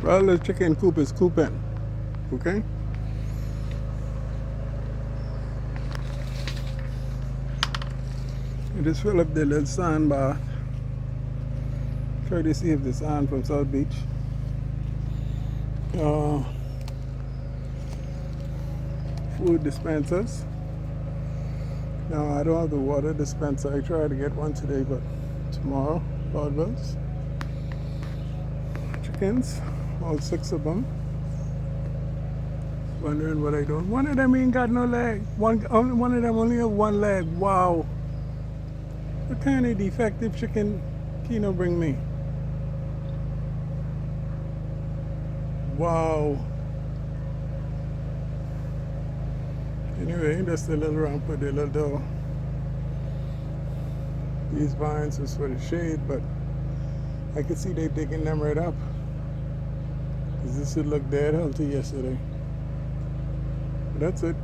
Well, the chicken coop is cooping. Okay? I just fill up the little sandbar, courtesy of this aunt from South Beach. Food dispensers. Now I don't have the water dispenser. I tried to get one today, but tomorrow, Lord wills. Chickens, all 6 of them. Wondering what I doing. One of them ain't got no leg. One of them only have 1 leg. Wow. What kind of defective chicken Kino bring me? Wow. Anyway, that's the little ramp with the little door. These vines is for the shade, but I can see they digging them right up. Because this would look dead healthy yesterday. But that's it.